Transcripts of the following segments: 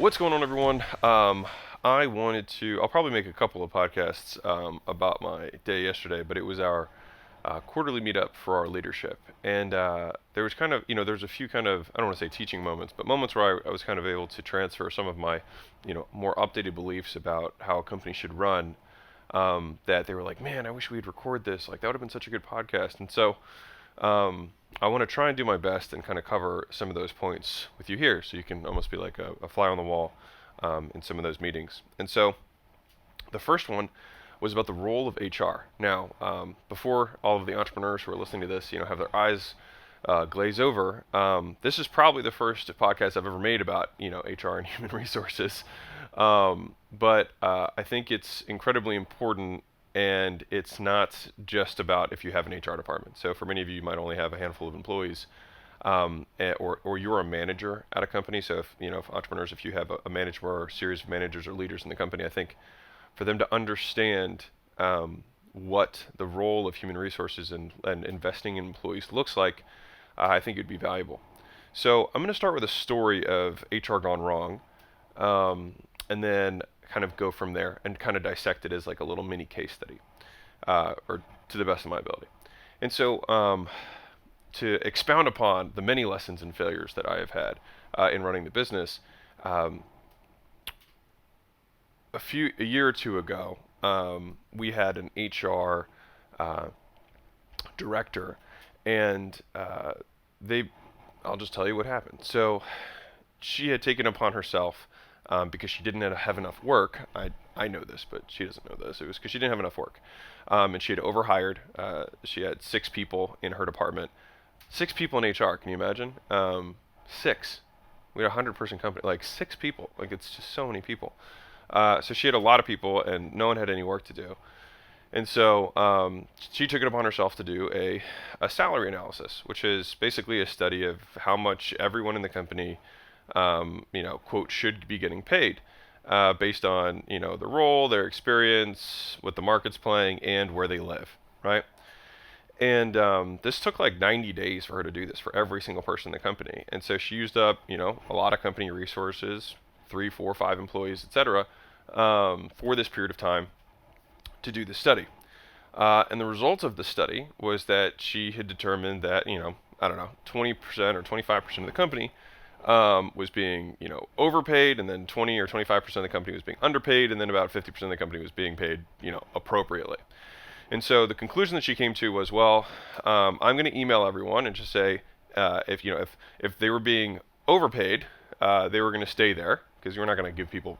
What's going on, everyone? I'll probably make a couple of podcasts about my day yesterday, but it was our quarterly meetup for our leadership. And there was there's a few I don't want to say teaching moments, but moments where I was kind of able to transfer some of my, more updated beliefs about how a company should run. That they were like, man, I wish we'd record this. Like, that would have been such a good podcast. And so I want to try and do my best and kind of cover some of those points with you here, so you can almost be like a fly on the wall in some of those meetings. And so the first one was about the role of HR. Now, before all of the entrepreneurs who are listening to this, have their eyes glaze over, this is probably the first podcast I've ever made about HR and human resources. But I think it's incredibly important, and it's not just about if you have an HR department. So for many of you, you might only have a handful of employees, or you're a manager at a company. So if entrepreneurs, if you have a manager or a series of managers or leaders in the company, I think for them to understand what the role of human resources and investing in employees looks like, I think it'd be valuable. So I'm going to start with a story of HR gone wrong, and then kind of go from there and kind of dissect it as like a little mini case study, or to the best of my ability. And so, to expound upon the many lessons and failures that I have had in running the business, um, a year or two ago, we had an HR director, and they, I'll just tell you what happened. So she had taken upon herself, because she didn't have enough work. I know this, but she doesn't know this. It was because she didn't have enough work, and she had overhired. She had 6 people in her department. 6 people in HR. Can you imagine? Six. We had a 100-person company. Like 6 people. Like, it's just so many people. So she had a lot of people, and no one had any work to do. And so she took it upon herself to do a salary analysis, which is basically a study of how much everyone in the company, quote, should be getting paid, based on, the role, their experience, what the market's playing, and where they live, right? And this took like 90 days for her to do this for every single person in the company. And so she used up, a lot of company resources, 3, 4, 5 employees, etc., for this period of time to do the study. And the result of the study was that she had determined that, I don't know, 20% or 25% of the company was being, overpaid, and then 20 or 25% of the company was being underpaid, and then about 50% of the company was being paid, appropriately. And so the conclusion that she came to was, well, I'm going to email everyone and just say, if they were being overpaid, they were going to stay there, because you're not going to give people,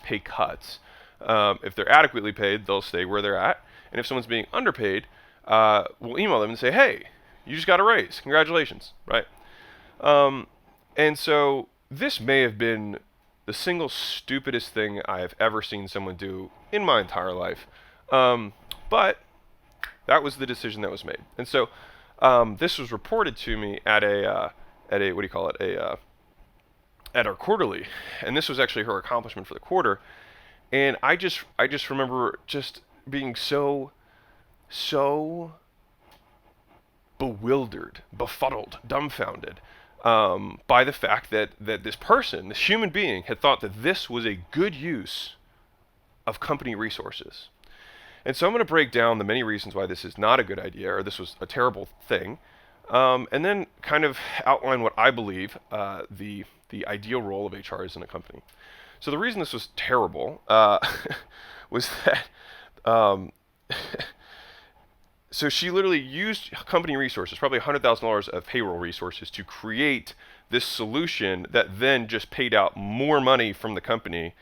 pay cuts. If they're adequately paid, they'll stay where they're at. And if someone's being underpaid, we'll email them and say, hey, you just got a raise. Congratulations, right? And so this may have been the single stupidest thing I have ever seen someone do in my entire life. But that was the decision that was made. And so this was reported to me at a what do you call it, at our quarterly, and this was actually her accomplishment for the quarter. And I just remember just being so bewildered, befuddled, dumbfounded, by the fact that this person, this human being, had thought that this was a good use of company resources. And so I'm going to break down the many reasons why this is not a good idea, or this was a terrible thing, and then kind of outline what I believe the ideal role of HR is in a company. So the reason this was terrible was that so she literally used company resources, probably $100,000 of payroll resources, to create this solution that then just paid out more money from the company,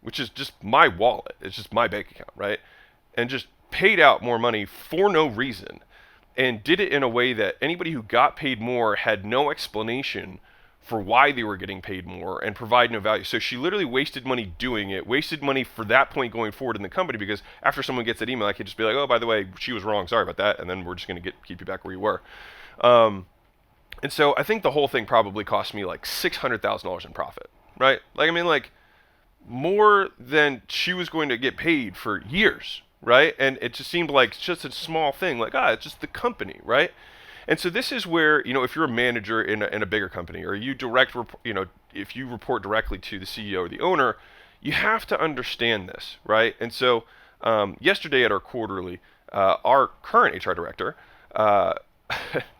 which is just my wallet. It's just my bank account, right? And just paid out more money for no reason, and did it in a way that anybody who got paid more had no explanation for why they were getting paid more, and provide no value. So she literally wasted money doing it, wasted money for that point going forward in the company, because after someone gets that email, I could just be like, oh, by the way, she was wrong, sorry about that, and then we're just going to keep you back where you were. And so I think the whole thing probably cost me like $600,000 in profit, right? Like, I mean, like, more than she was going to get paid for years, right? And it just seemed like just a small thing, like, it's just the company, right? And so this is where, if you're a manager in a bigger company, or you direct, if you report directly to the CEO or the owner, you have to understand this, right? And so yesterday at our quarterly, our current HR director, that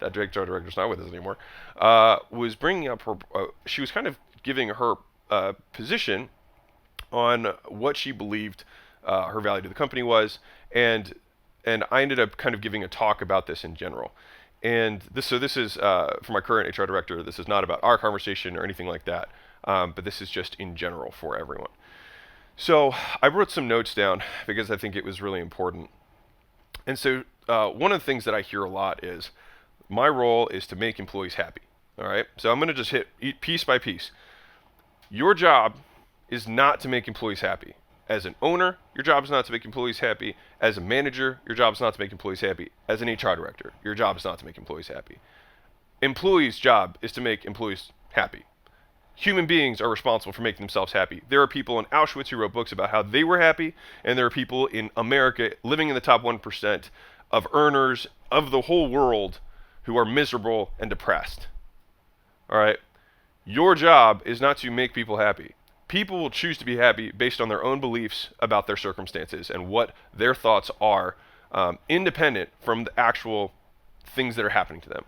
HR director's not with us anymore, was bringing up her, she was kind of giving her position on what she believed her value to the company was, and I ended up kind of giving a talk about this in general. And this is for my current HR director. This is not about our conversation or anything like that, but this is just in general for everyone. So I wrote some notes down because I think it was really important. And so one of the things that I hear a lot is my role is to make employees happy. All right. So I'm going to just hit piece by piece. Your job is not to make employees happy. As an owner, your job is not to make employees happy. As a manager, your job is not to make employees happy. As an HR director, your job is not to make employees happy. Employees' job is to make employees happy. Human beings are responsible for making themselves happy. There are people in Auschwitz who wrote books about how they were happy, and there are people in America living in the top 1% of earners of the whole world who are miserable and depressed. All right? Your job is not to make people happy. People will choose to be happy based on their own beliefs about their circumstances and what their thoughts are, independent from the actual things that are happening to them.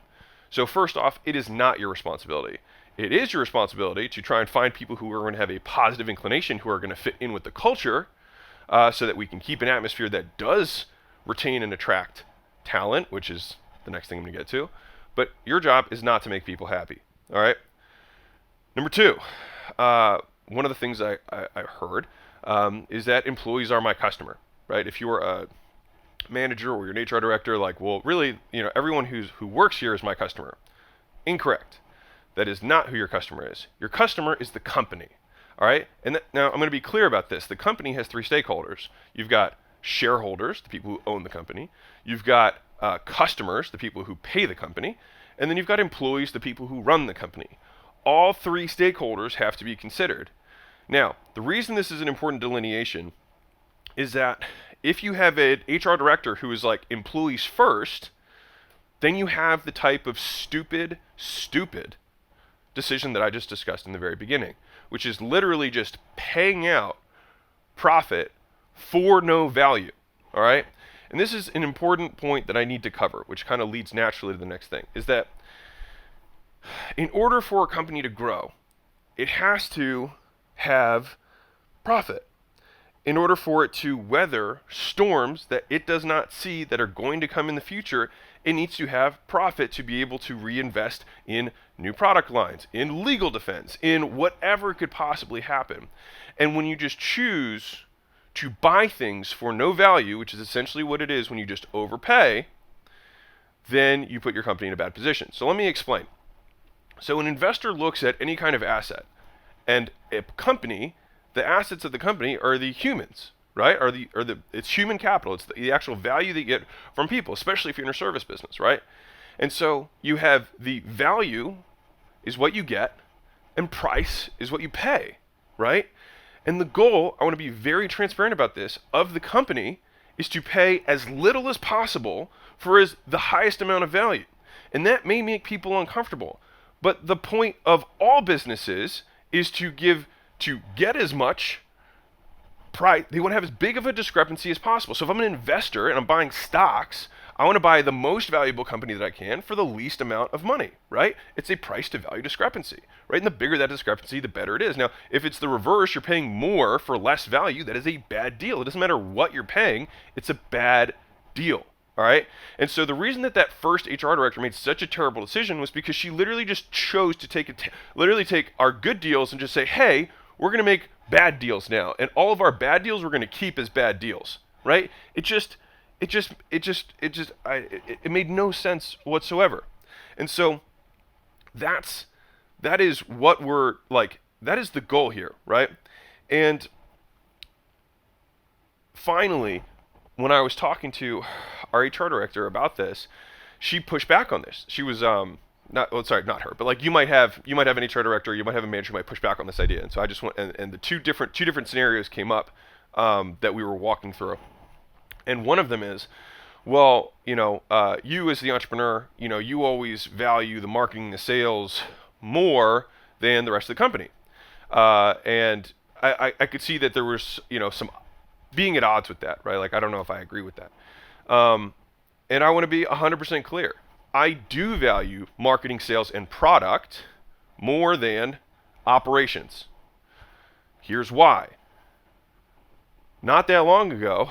So first off, it is not your responsibility. It is your responsibility to try and find people who are going to have a positive inclination, who are going to fit in with the culture, so that we can keep an atmosphere that does retain and attract talent, which is the next thing I'm going to get to. But your job is not to make people happy. All right? Number two, one of the things I heard is that employees are my customer, right? If you're a manager or you're an HR director, like, well, really, everyone who works here is my customer. Incorrect. That is not who your customer is. Your customer is the company, all right? And now I'm going to be clear about this. The company has three stakeholders. You've got shareholders, the people who own the company. You've got customers, the people who pay the company. And then you've got employees, the people who run the company. All three stakeholders have to be considered. Now, the reason this is an important delineation is that if you have an HR director who is like employees first, then you have the type of stupid decision that I just discussed in the very beginning, which is literally just paying out profit for no value. All right? And this is an important point that I need to cover, which kind of leads naturally to the next thing, is that in order for a company to grow, it has to have profit. In order for it to weather storms that it does not see that are going to come in the future, it needs to have profit to be able to reinvest in new product lines, in legal defense, in whatever could possibly happen. And when you just choose to buy things for no value, which is essentially what it is when you just overpay, then you put your company in a bad position. So let me explain. So an investor looks at any kind of asset, and a company, the assets of the company are the humans, right? It's human capital. It's the actual value that you get from people, especially if you're in a service business, right? And so you have the value is what you get, and price is what you pay, right? And the goal, I want to be very transparent about this, of the company is to pay as little as possible for the highest amount of value. And that may make people uncomfortable. But the point of all businesses is to get as much price. They want to have as big of a discrepancy as possible. So if I'm an investor and I'm buying stocks, I want to buy the most valuable company that I can for the least amount of money, right? It's a price to value discrepancy, right? And the bigger that discrepancy, the better it is. Now, if it's the reverse, you're paying more for less value, that is a bad deal. It doesn't matter what you're paying, it's a bad deal. All right. And so the reason that first HR director made such a terrible decision was because she literally just chose to take our good deals and just say, hey, we're going to make bad deals now. And all of our bad deals we're going to keep as bad deals. Right. It made no sense whatsoever. And so that is what we're like, that is the goal here. Right. And finally, when I was talking to our HR director about this, she pushed back on this. She was not her, but like you might have an HR director, you might have a manager who might push back on this idea. And so I just went and the two different scenarios came up that we were walking through. And one of them is, well, you as the entrepreneur, you always value the marketing, the sales more than the rest of the company. And I could see that there was, some being at odds with that, right? Like, I don't know if I agree with that. And I want to be 100% clear. I do value marketing, sales, and product more than operations. Here's why. Not that long ago,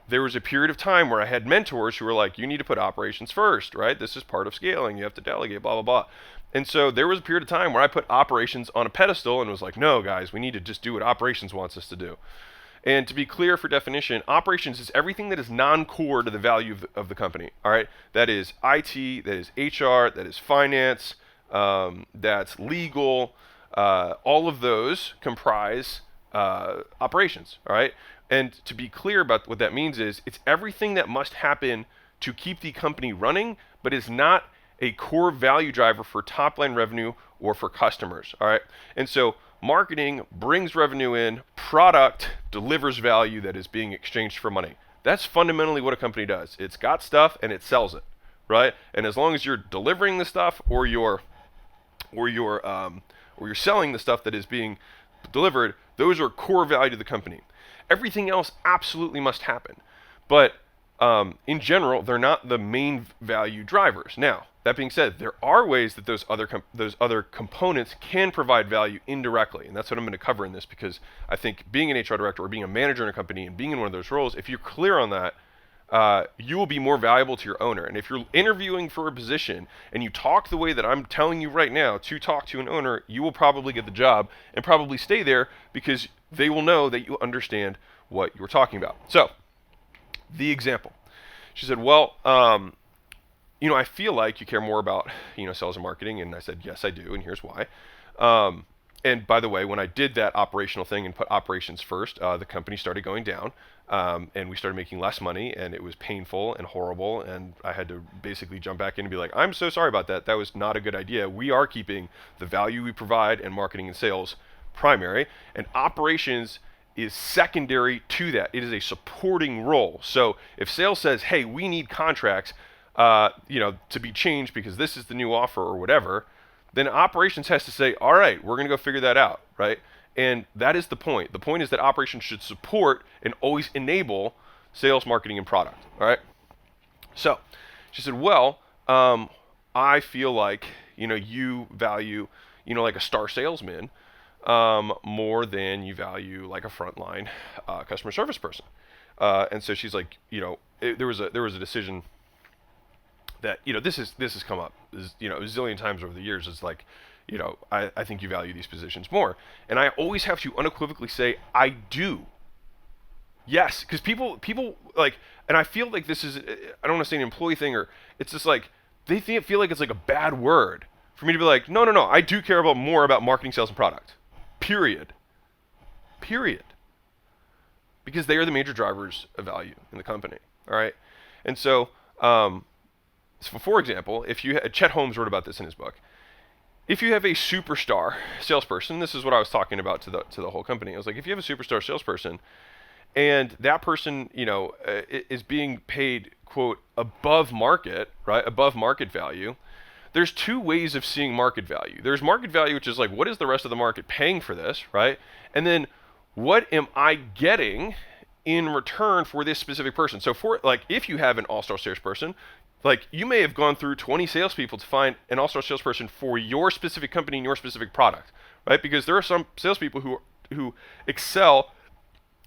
there was a period of time where I had mentors who were like, you need to put operations first, right? This is part of scaling. You have to delegate, blah, blah, blah. And so there was a period of time where I put operations on a pedestal and was like, no, guys, we need to just do what operations wants us to do. And to be clear for definition, operations is everything that is non-core to the value of the company. All right, that is IT, that is HR, that is finance, that's legal. All of those comprise operations. All right, and to be clear about what that means is it's everything that must happen to keep the company running, but is not a core value driver for top line revenue or for customers. All right, and so marketing brings revenue in, product delivers value that is being exchanged for money. That's fundamentally what a company does. It's got stuff and it sells it, right? And as long as you're delivering the stuff or you're selling the stuff that is being delivered, those are core value to the company. Everything else absolutely must happen, but in general, they're not the main value drivers. Now, that being said, there are ways that those other components can provide value indirectly, and that's what I'm going to cover in this, because I think being an HR director or being a manager in a company and being in one of those roles, if you're clear on that, you will be more valuable to your owner. And if you're interviewing for a position and you talk the way that I'm telling you right now to talk to an owner, you will probably get the job and probably stay there because they will know that you understand what you're talking about. So, the example. She said, well, I feel like you care more about, sales and marketing. And I said, yes, I do. And here's why. And by the way, when I did that operational thing and put operations first, the company started going down. And we started making less money, and it was painful and horrible. And I had to basically jump back in and be like, I'm so sorry about that. That was not a good idea. We are keeping the value we provide and marketing and sales primary, and operations is secondary to that. It is a supporting role. So if sales says, hey, we need contracts, to be changed because this is the new offer or whatever, then operations has to say, all right, we're going to go figure that out, right? And that is the point. The point is that operations should support and always enable sales, marketing, and product, all right? So she said, well, I feel like, you value, like a star salesman more than you value like a frontline customer service person. And so she's like, there was a decision that, this has come up, a zillion times over the years. It's like, I think you value these positions more. And I always have to unequivocally say, I do. Yes, because people like, and I feel like this is, I don't want to say an employee thing, or it's just like, they feel like it's like a bad word for me to be like, no, I do care more about marketing, sales, and product. Period. Because they are the major drivers of value in the company. All right. And so, for example, if you Chet Holmes wrote about this in his book. If you have a superstar salesperson, this is what I was talking about to the whole company. I was like, if you have a superstar salesperson, and that person, is being paid, quote, above market, right, above market value, there's two ways of seeing market value. There's market value, which is like, what is the rest of the market paying for this, right? And then, what am I getting in return for this specific person? So for, like, if you have an all-star salesperson, like, you may have gone through 20 salespeople to find an all-star salesperson for your specific company and your specific product, right? Because there are some salespeople who excel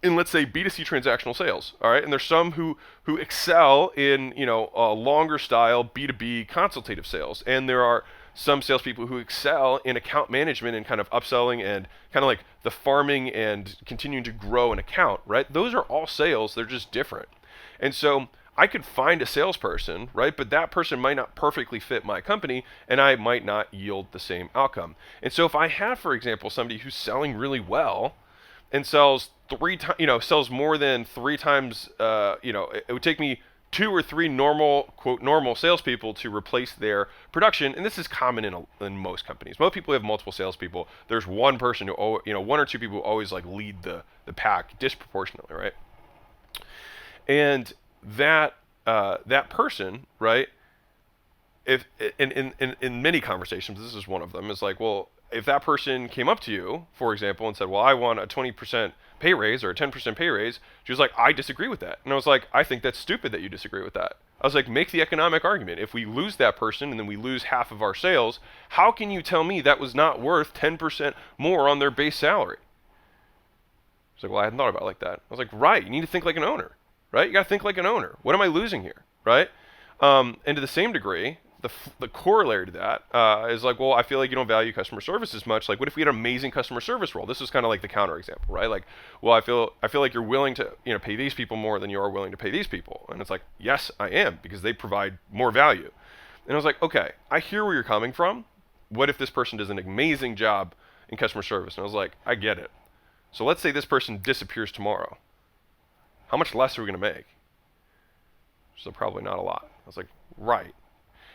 in, let's say, B2C transactional sales, all right? And there's some who excel in, longer style B2B consultative sales. And there are some salespeople who excel in account management and kind of upselling and kind of like the farming and continuing to grow an account, right? Those are all sales. They're just different. And so I could find a salesperson, right? But that person might not perfectly fit my company, and I might not yield the same outcome. And so if I have, for example, somebody who's selling really well and sells sells more than 3 times, it would take me 2 or 3 normal, quote, normal salespeople to replace their production. And this is common in most companies. Most people have multiple salespeople. There's one person who, 1 or 2 people who always like lead the pack disproportionately, right? And that person, right? If in many conversations, this is one of them, is like, well, if that person came up to you, for example, and said, well, I want a 20% pay raise or a 10% pay raise, she was like, I disagree with that. And I was like, I think that's stupid that you disagree with that. I was like, make the economic argument. If we lose that person and then we lose half of our sales, how can you tell me that was not worth 10% more on their base salary? She's like, well, I hadn't thought about it like that. I was like, right, you need to think like an owner, right? You got to think like an owner. What am I losing here, right? And to the same degree, the corollary to that is like, well, I feel like you don't value customer service as much. Like, what if we had an amazing customer service role? This is kind of like the counter example, right? Like, well, I feel like you're willing to, pay these people more than you are willing to pay these people. And it's like, yes, I am, because they provide more value. And I was like, okay, I hear where you're coming from. What if this person does an amazing job in customer service? And I was like, I get it. So let's say this person disappears tomorrow. How much less are we going to make? So probably not a lot. I was like, right.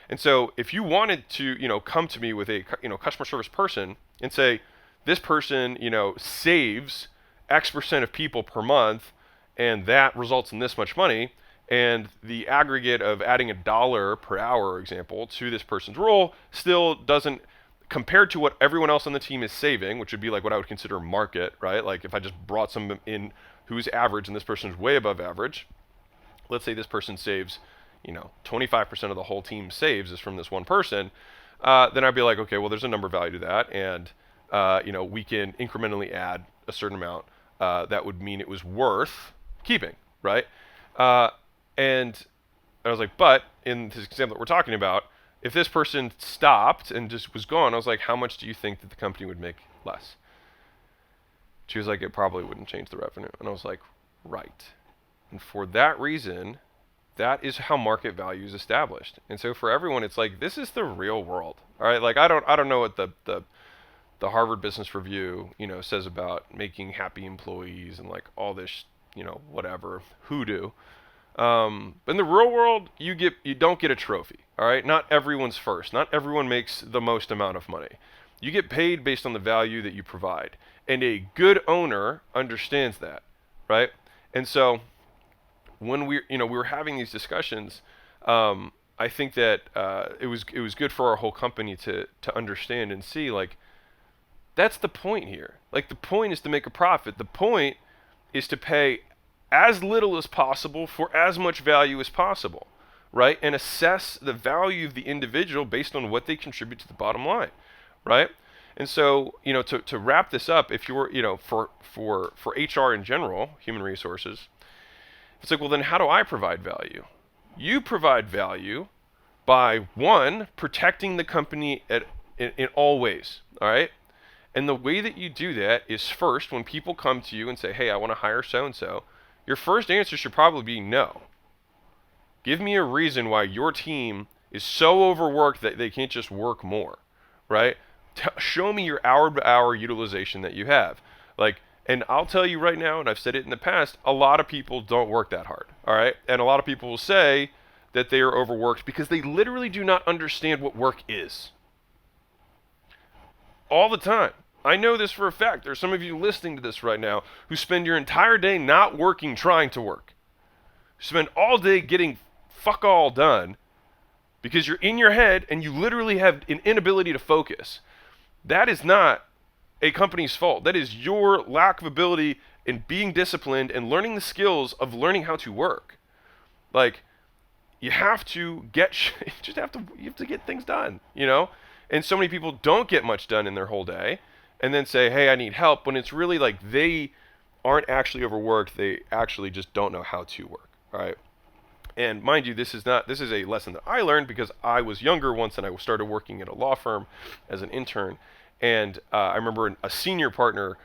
And so if you wanted to, come to me with a, customer service person and say, this person, saves X% of people per month, and that results in this much money, and the aggregate of adding $1 per hour, example, to this person's role still doesn't, compared to what everyone else on the team is saving, which would be like what I would consider market, right? Like if I just brought someone in who's average and this person's way above average, let's say this person saves, 25% of the whole team saves is from this one person, then I'd be like, okay, well, there's a number value to that, and we can incrementally add a certain amount that would mean it was worth keeping, right? And I was like, but in this example that we're talking about, if this person stopped and just was gone, I was like, how much do you think that the company would make less? She was like, it probably wouldn't change the revenue. And I was like, right. And for that reason, that is how market value is established. And so for everyone, it's like, this is the real world. All right, like I don't know what the Harvard Business Review, says about making happy employees and like all this, whatever hoodoo. But in the real world, you don't get a trophy. All right, not everyone's first. Not everyone makes the most amount of money. You get paid based on the value that you provide, and a good owner understands that, right? And so when we were having these discussions, I think that it was good for our whole company to understand and see, like, that's the point here. Like, the point is to make a profit. The point is to pay as little as possible for as much value as possible, right? And assess the value of the individual based on what they contribute to the bottom line, right? And so, to wrap this up, if you're, for HR in general, human resources, it's like, well, then how do I provide value? You provide value by, one, protecting the company in all ways, all right? And the way that you do that is, first, when people come to you and say, hey, I want to hire so-and-so, your first answer should probably be no. Give me a reason why your team is so overworked that they can't just work more, right? Show me your hour-to-hour utilization that you have. Like, and I'll tell you right now, and I've said it in the past, a lot of people don't work that hard, all right? And a lot of people will say that they are overworked because they literally do not understand what work is. All the time. I know this for a fact. There's some of you listening to this right now who spend your entire day not working, trying to work. You spend all day getting fuck all done because you're in your head and you literally have an inability to focus. That is not a company's fault. That is your lack of ability in being disciplined and learning the skills of learning how to work. Like, you have to you have to get things done, And so many people don't get much done in their whole day, and then say, hey, I need help, when it's really like they aren't actually overworked, they actually just don't know how to work, all right? And mind you, this is a lesson that I learned because I was younger once and I started working at a law firm as an intern, and I remember a senior partner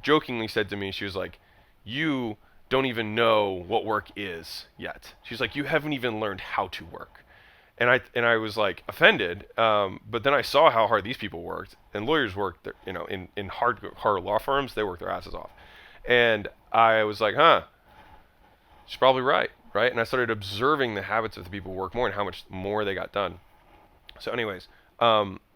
jokingly said to me, she was like, you don't even know what work is yet. She's like, you haven't even learned how to work. And I was like offended, but then I saw how hard these people worked, and lawyers worked, in hard law firms, they work their asses off. And I was like, she's probably right? And I started observing the habits of the people who work more and how much more they got done. So anyways,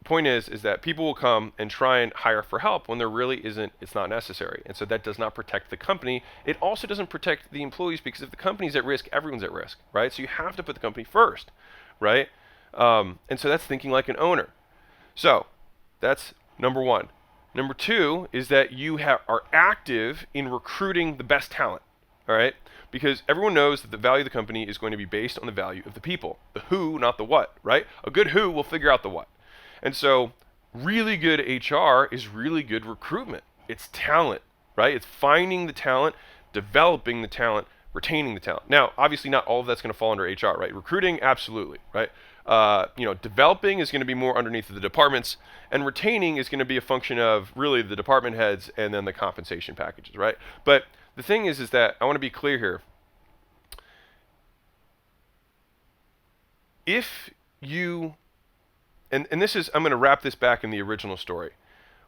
point is that people will come and try and hire for help when there really isn't, it's not necessary. And so that does not protect the company. It also doesn't protect the employees, because if the company's at risk, everyone's at risk, right? So you have to put the company first. Right? And so that's thinking like an owner. So that's Number one. Number two is that you are active in recruiting the best talent. All right? Because everyone knows that the value of the company is going to be based on the value of the people. The who, not the what, right? A good who will figure out the what. And so really good HR is really good recruitment. It's talent, right? It's finding the talent, developing the talent, retaining the talent. Now, obviously not all of that's going to fall under HR, right? Recruiting, absolutely, right? Developing is going to be more underneath the departments, and retaining is going to be a function of really the department heads and then the compensation packages, right? But the thing is that I want to be clear here. If you, and this is, I'm going to wrap this back in the original story.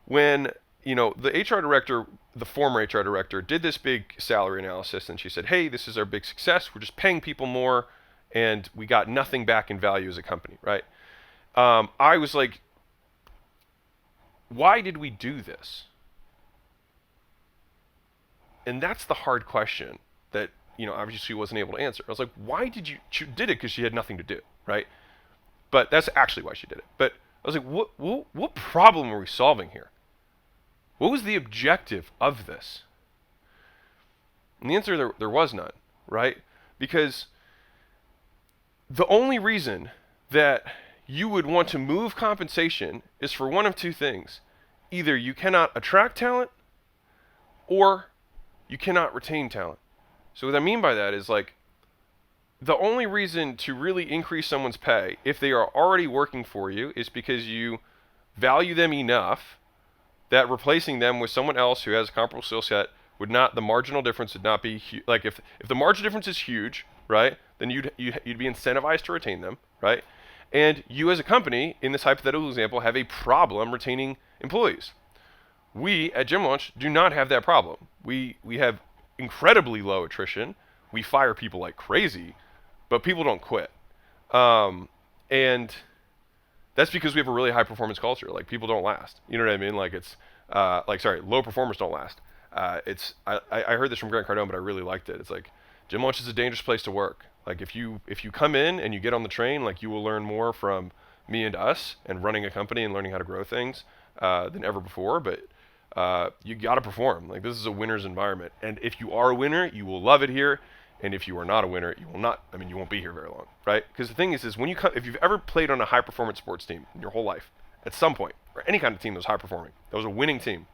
When, the HR director, the former HR director, did this big salary analysis, and she said, hey, this is our big success. We're just paying people more, and we got nothing back in value as a company, right? I was like, why did we do this? And that's the hard question that, obviously she wasn't able to answer. I was like, why did she did it because she had nothing to do, right? But that's actually why she did it. But I was like, what problem are we solving here? What was the objective of this? And the answer, there was none, right? Because the only reason that you would want to move compensation is for one of two things. Either you cannot attract talent, or you cannot retain talent. So what I mean by that is like, the only reason to really increase someone's pay if they are already working for you is because you value them enough that replacing them with someone else who has a comparable skill set would not, the marginal difference would not be like if the margin difference is huge, right? Then you'd be incentivized to retain them, right? And you as a company, in this hypothetical example, have a problem retaining employees. We at Gym Launch do not have that problem. We have incredibly low attrition. We fire people like crazy, but people don't quit. And that's because we have a really high performance culture. Like, people don't last. You know what I mean? Like, it's low performers don't last. I heard this from Grant Cardone, but I really liked it. It's like, Gym Launch is a dangerous place to work. Like, if you come in and you get on the train, like, you will learn more from me and us and running a company and learning how to grow things than ever before. But you got to perform. Like, this is a winner's environment. And if you are a winner, you will love it here. And if you are not a winner, you will not. I mean, you won't be here very long, right? Because the thing is when you come, if you've ever played on a high performance sports team in your whole life, at some point, or any kind of team that was high performing, that was a winning team,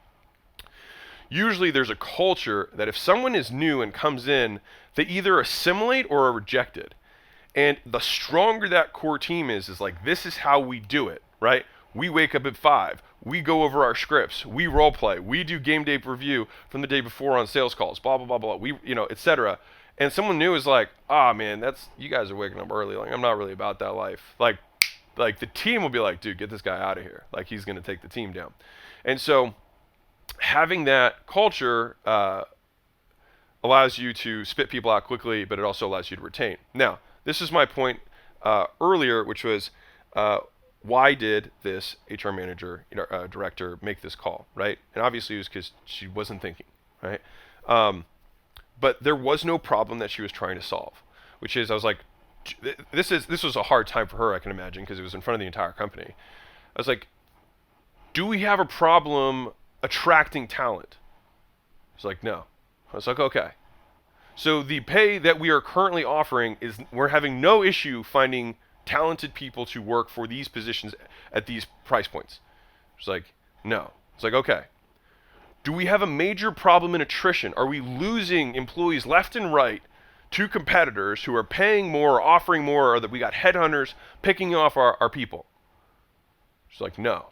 usually there's a culture that if someone is new and comes in, they either assimilate or are rejected. And the stronger that core team is like, this is how we do it, right? We wake up at 5. We go over our scripts. We role play. We do game day review from the day before on sales calls, blah, blah, blah, blah. We, etc. And someone new is like, man, you guys are waking up early. Like, I'm not really about that life. Like the team will be like, dude, get this guy out of here. Like, he's going to take the team down. And so having that culture allows you to spit people out quickly, but it also allows you to retain. Now, this is my point earlier, which was why did this HR manager, director make this call, right? And obviously it was because she wasn't thinking, right? But there was no problem that she was trying to solve, which is, I was like, this was a hard time for her, I can imagine, because it was in front of the entire company. I was like, do we have a problem attracting talent? She's like, no. I was like, okay. So the pay that we are currently offering is, we're having no issue finding talented people to work for these positions at these price points. She's like, no. It's like, okay. Do we have a major problem in attrition? Are we losing employees left and right to competitors who are paying more, or offering more, or that we got headhunters picking off our people? She's like, no.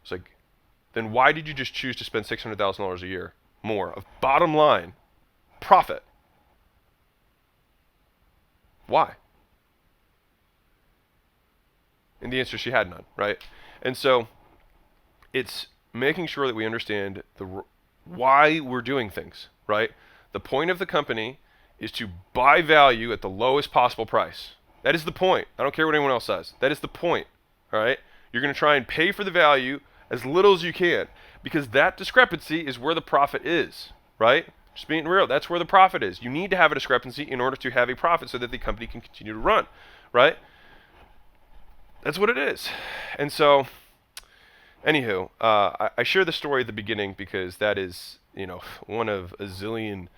It's like, then why did you just choose to spend $600,000 a year more of bottom line profit? Why? And the answer, she had none, right? And so it's making sure that we understand why we're doing things, right? The point of the company is to buy value at the lowest possible price. That is the point. I don't care what anyone else says. That is the point, all right? You're going to try and pay for the value as little as you can, because that discrepancy is where the profit is, right? Just being real, that's where the profit is. You need to have a discrepancy in order to have a profit so that the company can continue to run, right? That's what it is. And so Anywho, I share the story at the beginning because that is, one of a zillion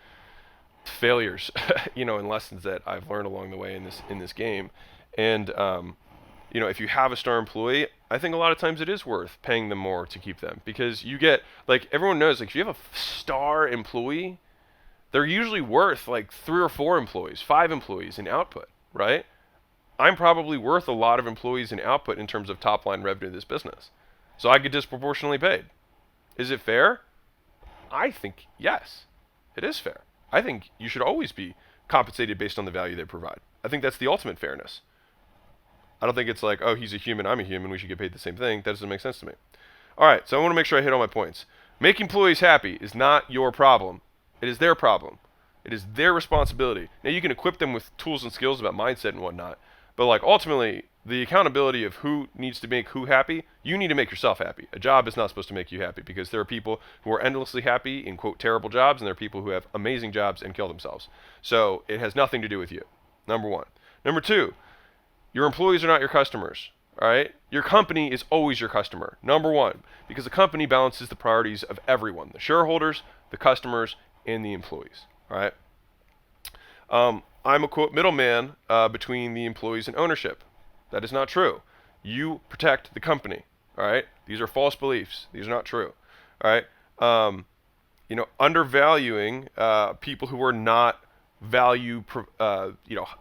failures, and lessons that I've learned along the way in this game. And if you have a star employee, I think a lot of times it is worth paying them more to keep them, because you get, like, everyone knows, like, if you have a star employee, they're usually worth like 3 or 4 employees, 5 employees in output, right? I'm probably worth a lot of employees in output in terms of top line revenue of this business. So I get disproportionately paid. Is it fair? I think yes, it is fair. I think you should always be compensated based on the value they provide. I think that's the ultimate fairness. I don't think it's like, oh, he's a human, I'm a human, we should get paid the same thing. That doesn't make sense to me. All right, so I want to make sure I hit all my points. Make employees happy is not your problem. It is their problem. It is their responsibility. Now, you can equip them with tools and skills about mindset and whatnot, but like ultimately, the accountability of who needs to make who happy, you need to make yourself happy. A job is not supposed to make you happy, because there are people who are endlessly happy in, quote, terrible jobs, and there are people who have amazing jobs and kill themselves. So it has nothing to do with you, number one. Number two, your employees are not your customers. All right? Your company is always your customer, number one, because the company balances the priorities of everyone, the shareholders, the customers, and the employees. All right? I'm a, quote, middleman between the employees and ownership. That is not true. You protect the company. All right? These are false beliefs. These are not true. All right? Undervaluing people who are not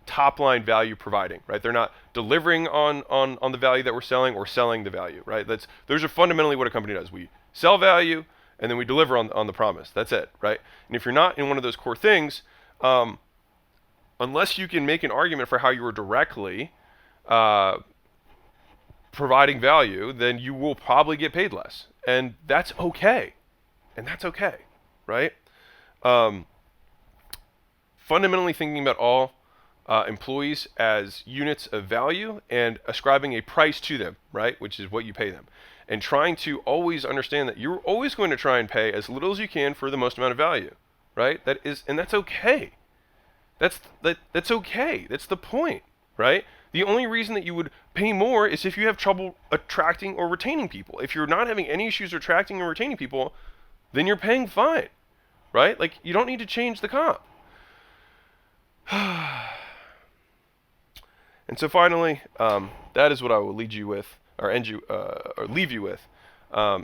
top line value providing, right? They're not delivering on the value that we're selling, or selling the value, right? Those are fundamentally what a company does. We sell value, and then we deliver on the promise. That's it, right? And if you're not in one of those core things, unless you can make an argument for how you are directly providing value, then you will probably get paid less, and that's okay. Right? Fundamentally thinking about all employees as units of value and ascribing a price to them, right? Which is what you pay them. And trying to always understand that you're always going to try and pay as little as you can for the most amount of value, right? And that's okay. That's okay. That's the point, right? The only reason that you would pay more is if you have trouble attracting or retaining people. If you're not having any issues attracting or retaining people, then you're paying fine, right? Like, you don't need to change the comp. And so finally, that is what I will lead you with, or leave you with,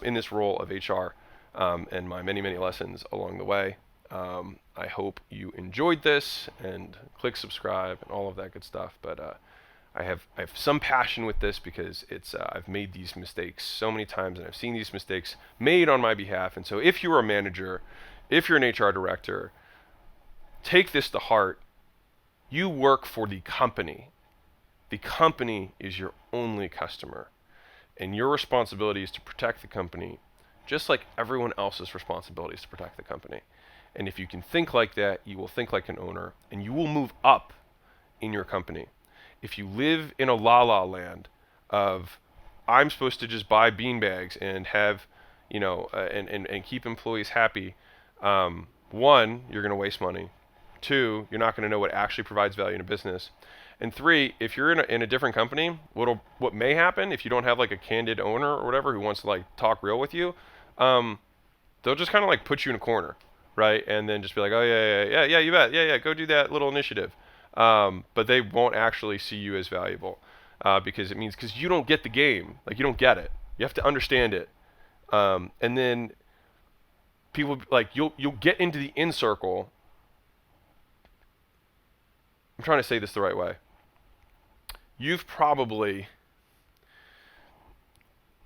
in this role of HR, and my many, many lessons along the way. I hope you enjoyed this, and click subscribe and all of that good stuff. But I have some passion with this, because I've made these mistakes so many times, and I've seen these mistakes made on my behalf. And so if you're a manager, if you're an HR director, take this to heart. You work for the company. The company is your only customer, and your responsibility is to protect the company, just like everyone else's responsibility is to protect the company. And if you can think like that, you will think like an owner, and you will move up in your company. If you live in a la-la land of, I'm supposed to just buy beanbags and have, and keep employees happy, one, you're going to waste money. 2, you're not going to know what actually provides value in a business. And 3, if you're in a different company, what may happen if you don't have like a candid owner or whatever who wants to like talk real with you, they'll just kind of like put you in a corner, right? And then just be like, oh yeah, you bet, yeah, go do that little initiative. But they won't actually see you as valuable, because you don't get the game, like you don't get it. You have to understand it, and then people like you'll get into the in circle. I'm trying to say this the right way. You've probably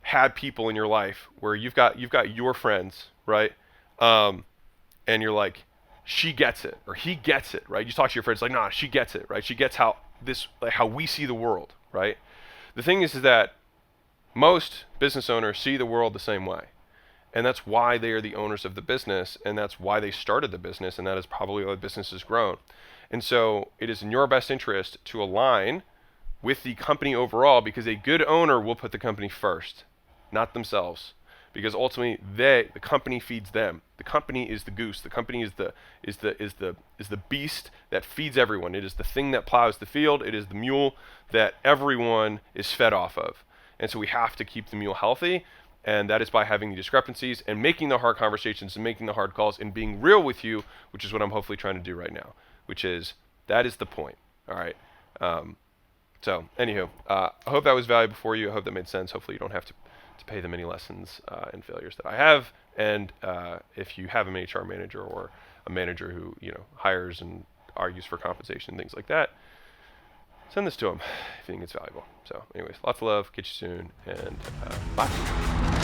had people in your life where you've got your friends, right? And you're like, she gets it, or he gets it, right? You talk to your friends like, nah, she gets it, right? She gets how we see the world, right? The thing is that most business owners see the world the same way. And that's why they are the owners of the business, and that's why they started the business, and that is probably why the business has grown. And so it is in your best interest to align with the company overall, because a good owner will put the company first, not themselves. Because ultimately the company feeds them. The company is the goose. The company is the beast that feeds everyone. It is the thing that plows the field. It is the mule that everyone is fed off of. And so we have to keep the mule healthy. and that is by having the discrepancies and making the hard conversations and making the hard calls and being real with you, which is what I'm hopefully trying to do right now, which is that is the point. All right. So, anywho, I hope that was valuable for you. I hope that made sense. Hopefully, you don't have to pay them any lessons and failures that I have. And if you have an HR manager or a manager who hires and argues for compensation and things like that, send this to them if you think it's valuable. So, anyways, lots of love. Catch you soon, and bye.